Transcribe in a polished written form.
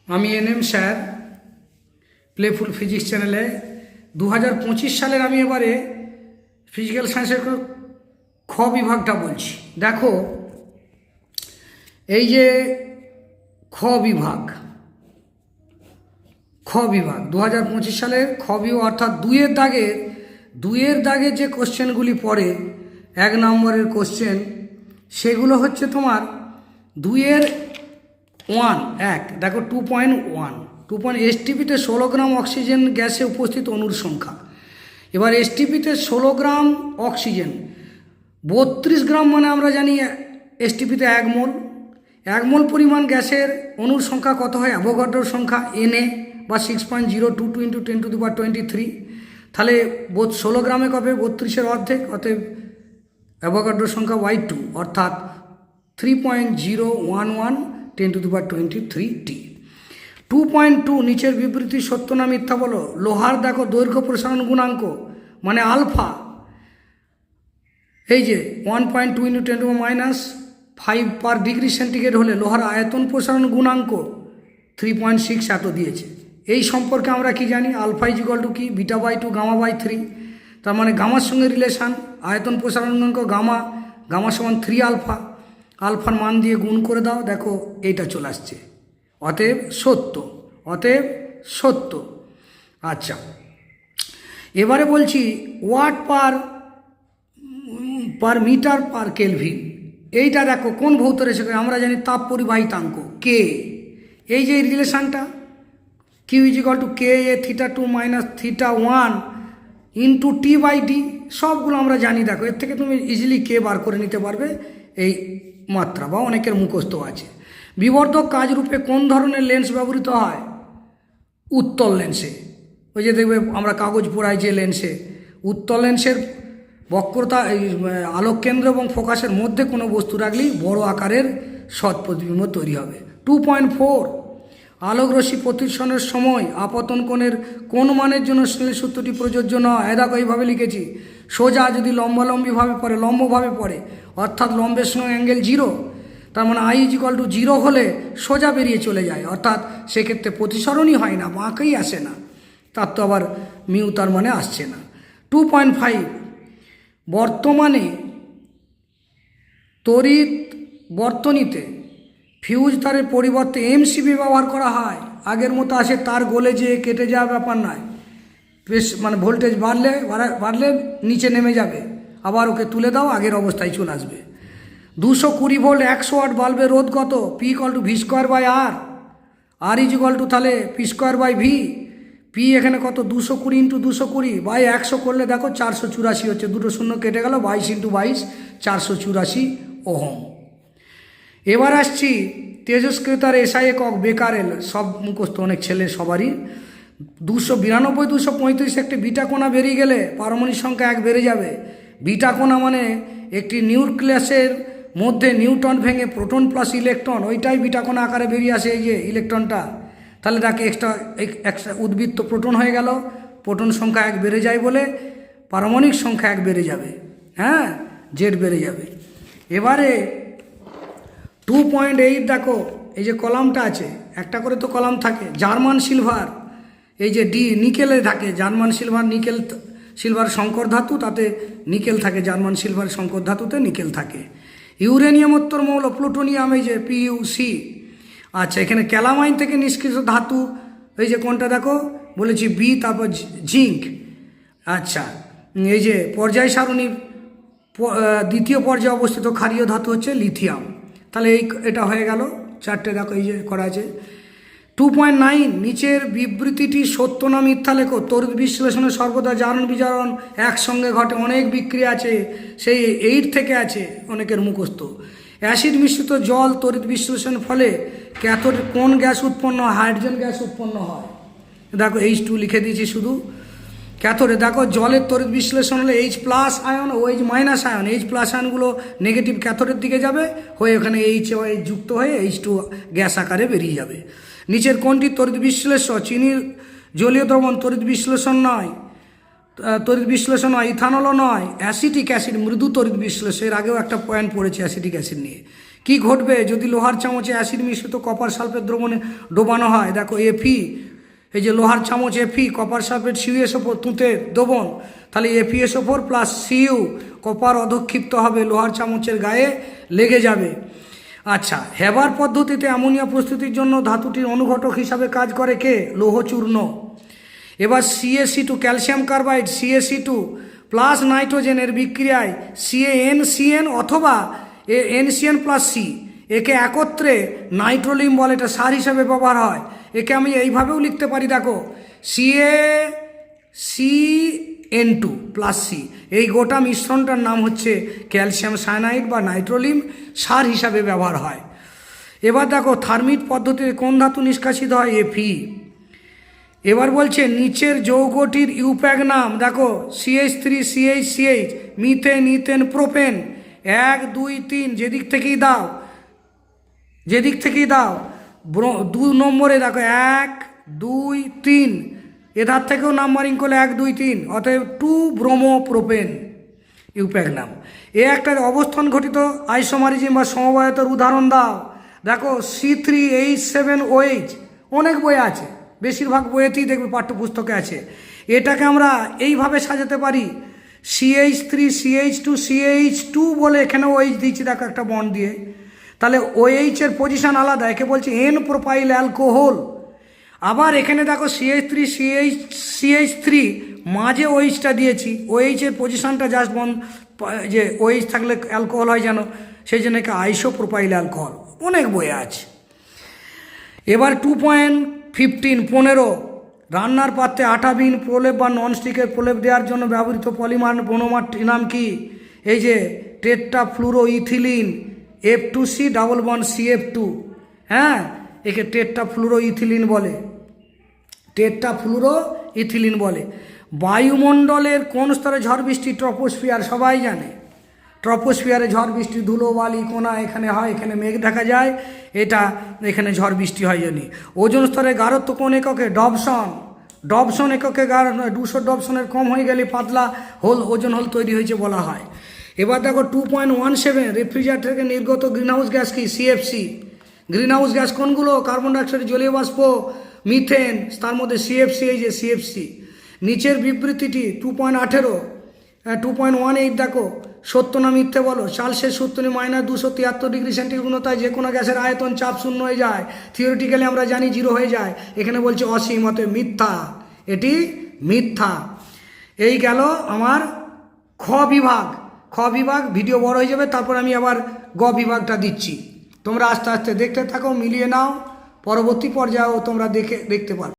আমি NM sir playful physics চ্যানেলে 2025 সালের আমি এবারে ফিজিক্যাল সায়েন্সের খ বিভাগটা বলছি। দেখো এই যে খ বিভাগ 2025 সালের খ বিভাগ অর্থাৎ দুইয়ের দাগে যে কোশ্চেনগুলি পড়ে 1 নম্বরের কোশ্চেন, সেগুলো হচ্ছে তোমার 2.1 দেখো 2.1 এসটিপিতে 16 গ্রাম অক্সিজেন গ্যাসে উপস্থিত অণুর সংখ্যা। এবার এসটিপিতে 16 গ্রাম অক্সিজেন, 32 গ্রাম মানে আমরা জানি এসটিপিতে 1 মোল পরিমাণ গ্যাসের অণুর সংখ্যা কত হয়? অ্যাভোগাড্রোর সংখ্যা Na বা 6.022 × 10⁻23। তাহলে 16 গ্রামে কবে 32-এর অর্ধেক, অতএব অ্যাভোগাড্রোর সংখ্যা y2 অর্থাৎ 3.011 10⁻23T। 2.2 নিচের বিবৃতি সত্য না মিথ্যা বলো। লোহার দেখো দৈর্ঘ্য প্রসারণ গুণাঙ্ক মানে আলফা, এই যে 1.2 × 10⁻5 পার ডিগ্রি সেন্টিগ্রেড হলে লোহার আয়তন প্রসারণ গুণাঙ্ক 3.6 এত দিয়েছে। এই সম্পর্কে আমরা কি জানি? আলফা = কি? β/2 γ/3। তার মানে গামার সঙ্গে রিলেশান, আয়তন প্রসারণ গুণাঙ্ক গামা সমান 3 আলফা। আলফার মান দিয়ে গুণ করে দাও, দেখো এইটা চলে আসছে, অতএব সত্য। আচ্ছা, এবারে বলছি watt per metre per kelvin. এইটা দেখো কোন ভৌত রেশাকে? আমরা জানি তাপ পরিবাহিতাঙ্ক কে। এই যে রিলেশানটা Q = Ka θ2 - θ1 × T/D, সবগুলো আমরা জানি। দেখো এর থেকে তুমি ইজিলি কে বার করে নিতে পারবে, এই মাত্রা বা অনেকের মুখস্থ আছে। বিবর্ধক কাজরূপে কোন ধরনের লেন্স ব্যবহৃত হয়? উত্তল লেন্সে। ওই যে দেখবে আমরা কাগজ পোড়াই যে লেন্সে, উত্তল লেন্সের বক্রতা আলোক কেন্দ্র এবং ফোকাসের মধ্যে কোনো বস্তু রাখলেই বড় আকারের সৎ প্রতিবিম্ব তৈরি হবে। 2.4 আলোক রশ্মি প্রতিসরণের সময় আপতন কোণের কোন মানের জন্য স্নেলের সূত্রটি প্রযোজ্য নয়? দেখো এইভাবে লিখেছি, সোজা যদি লম্বভাবে পড়ে অর্থাৎ লম্বের সঙ্গে অ্যাঙ্গেল 0, তার মানে I = 0 হলে সোজা বেরিয়ে চলে যায়, অর্থাৎ সেক্ষেত্রে প্রতিসরণই হয় না, বাঁকেই আসে না, তার তো আবার মিউ তার মানে আসছে না। 2.5 বর্তমানে তড়িৎ বর্তনীতে ফিউজ তারের পরিবর্তে MCB ব্যবহার করা হয়। আগের মতো আসে তার গলে যে কেটে যাওয়ার ব্যাপার নয়, বেশ মানে ভোল্টেজ বাড়লে নিচে নেমে যাবে, আবার ওকে তুলে দাও আগের অবস্থায় চলে আসবে। 220 ভোল্ট 100 ওয়াট বাল্বের রোধ কত? P = V²/R। R = তাহলে P²/V। P এখানে কত? 220 × 220/100 করলে দেখো 484 হচ্ছে, দুটো শূন্য কেটে গেল, 22 × 22 484 ওহম। এবার আসছি তেজস্ক্রিয়তার SI একক বেকারেল, সব মুখস্থ অনেক ছেলে সবারই। 292 235 একটি বিটা কণা বেরিয়ে গেলে পারমাণবিক সংখ্যা 1 বেড়ে যাবে। বিটা কণা মানে একটি নিউক্লিয়াসের মধ্যে নিউট্রন ভেঙে প্রোটন প্লাস ইলেকট্রন, ওইটাই বিটা কণা আকারে বেরিয়ে আসে, এই যে ইলেকট্রনটা। তাহলে তাকে এক্সট্রা উদ্বৃত্ত প্রোটন হয়ে গেল, প্রোটন সংখ্যা 1 বেড়ে যায় বলে পারমাণবিক সংখ্যা 1 বেড়ে যাবে, হ্যাঁ, জেড বেড়ে যাবে। এবারে 2.8 দেখো এই যে কলামটা আছে, একটা করে তো কলাম থাকে। জার্মান সিলভার, এই যে ডি নিকেলে থাকে, জার্মান সিলভার সংকর ধাতু, তাতে নিকেল থাকে, জার্মান সিলভার সংকর ধাতুতে নিকেল থাকে। ইউরেনিয়ামোত্তর মৌল প্লুটোনিয়াম, এই যে PuC। আচ্ছা, এখানে ক্যালামাইন থেকে নিষ্কৃত ধাতু, এই যে কোনটা দেখো বলেছি বি, তারপর জিঙ্ক। আচ্ছা, এই যে পর্যায় সারণীর দ্বিতীয় পর্যায়ে অবস্থিত ক্ষারীয় ধাতু হচ্ছে লিথিয়াম। তাহলে এটা হয়ে গেল 4টে, দেখো এই যে করা আছে। 2.9 নিচের বিবৃতিটি সত্য না মিথ্যা লেখো। তড়িৎ বিশ্লেষণে সর্বদা জারণ বিজারণ একসঙ্গে ঘটে, অনেক বিক্রিয়া আছে, সেই 8 থেকে আছে অনেকের মুখস্থ। অ্যাসিড মিশ্রিত জল তড়িৎ বিশ্লেষণের ফলে ক্যাথোড কোন গ্যাস উৎপন্ন হয়? হাইড্রোজেন গ্যাস উৎপন্ন হয়। দেখো H2 লিখে দিয়েছি শুধু। ক্যাথোডে দেখো জলের তড়িৎ বিশ্লেষণ হলে H+ আয়ন ও H- আয়ন, H+ আয়নগুলো নেগেটিভ ক্যাথোডের দিকে যাবে, হয়ে ওখানে H যুক্ত হয়ে H2 গ্যাস আকারে বেরিয়ে যাবে। নিচের কোনটি তড়িৎ বিশ্লেষ্য? চিনির জলীয় দ্রবণ তড়িৎ বিশ্লেষণ নয়, ইথানলও নয়। অ্যাসিটিক অ্যাসিড মৃদু তড়িৎ বিশ্লেষ্য, এর আগেও একটা পয়েন্ট পড়েছে অ্যাসিটিক অ্যাসিড নিয়ে। কি ঘটবে যদি লোহার চামচে অ্যাসিড মিশ্রিত কপার সালফেট দ্রবণে ডোবানো হয়? দেখো এফি, এই যে লোহার চামচ এফি, কপার সালফেট সিউএসও4 তুঁতের দ্রবণ, তাহলে এফিএসও4 প্লাস সিইউ, কপার অধক্ষিপ্ত হবে, লোহার চামচের গায়ে লেগে যাবে। আচ্ছা, হেবার পদ্ধতিতে অ্যামোনিয়া প্রস্তুতির জন্য ধাতুটির অনুঘটক হিসাবে কাজ করে কে? লৌহচূর্ণ। এবার CaC2 calcium carbide CaC2 plus নাইট্রোজেনের বিক্রিয়ায় CaNCN অথবা NCN প্লাস সি, একে একত্রে নাইট্রোলিম বলে, এটা সার হিসাবে ব্যবহার হয়। একে আমি এইভাবেও লিখতে পারি, দেখো CaCN2 প্লাস সি, এই গোটা মিশ্রণটার নাম হচ্ছে ক্যালসিয়াম সায়ানাইড বা নাইট্রোলিম, সার হিসাবে ব্যবহার হয়। এবার দেখো থার্মিট পদ্ধতিতে কোন ধাতু নিষ্কাশিত হয়? Fe। এবার বলছে নিচের যৌগটির ইউপ্যাক নাম, দেখো CH3 CH methane ethane propane, 1 2 3 যেদিক থেকেই দাও 2 নম্বরে দেখো 1 2 3, এধার থেকেও নাম্বারিং করলে 1 2 3, অতএব 2 ব্রোমো প্রোপেন ইউপ্যাক নাম। এ একটা অবস্থান ঘটিত আইসোমারিজম বা সমবায়তার উদাহরণ দাও। দেখো C3H7OH, অনেক বই আছে, বেশিরভাগ বইয়েতেই দেখবে, পাঠ্যপুস্তকে আছে। এটাকে আমরা এইভাবে সাজাতে পারি, CH3 CH2 CH2 বলে এখানে OH দিচ্ছি, দেখো একটা বন্ড দিয়ে, তাহলে OH এর পজিশন আলাদা, একে বলছে N প্রোপাইল অ্যালকোহল। আবার এখানে দেখো CH3 মাঝে OH-টা দিয়েছি, OH এর পজিশনটা জাস্ট যে OH থাকলে অ্যালকোহল হয় যেন, সেই জন্য একে আইসোপ্রোপাইল অ্যালকোহল, অনেক বই আছে। এবার 2.15 রান্নার পাত্রে আঠাবিহীন প্রলেপ বা ননস্টিকের প্রলেপ দেওয়ার জন্য ব্যবহৃত পলিমার মনোমারটির নাম কি? এই যে tetrafluoroethylene, F2C double bond CF2, হ্যাঁ, একে টেট্রাফ্লুরোইথিলিন বলে। বায়ুমণ্ডলের কোন স্তরে ঝড় বৃষ্টি? ট্রপোস্ফিয়ার, সবাই জানে। ট্রপোস্ফিয়ারে ঝড় বৃষ্টি, ধুলো বালি কণা এখানে হয়, এখানে মেঘ দেখা যায়, এটা এখানে ঝড় বৃষ্টি হয় জানি। ওজন স্তরে গাঢ়ত্ব কোন এককে? ডবসন এককে গাঢ় নয়, 200 ডবসনের কম হয়ে গেলে পাতলা ওজন হোল তৈরি হয়েছে বলা হয়। এবার দেখো 2.17 রেফ্রিজারেটর থেকে নির্গত গ্রিনহাউস গ্যাস কি? CFC। গ্রিনহাউস গ্যাস কোনগুলো? কার্বন ডাইঅক্সাইড, জলীয় বাষ্প, মিথেন, তার মধ্যে CFC, এই যে CFC। নিচের বিবৃতিটি 2.18 দেখো, সত্য না মিথ্যে বলো? চার্লসের সূত্রে -273 ডিগ্রি সেন্টিগ্রেড উষ্ণতায় যে কোনো গ্যাসের আয়তন চাপ শূন্য হয়ে যায়, থিওরিটিক্যালি আমরা জানি 0 হয়ে যায়, এখানে বলছে অসীম, অতএব মিথ্যা, এটি মিথ্যা। এই গেল আমার খ বিভাগ। ভিডিও বড় হয়ে যাবে, তারপর আমি আবার গ বিভাগটা দিচ্ছি, তোমরা আস্তে আস্তে দেখতে থাকো, মিলিয়ে নাও, পরবর্তী পর্যায়েও তোমরা দেখতে পারো।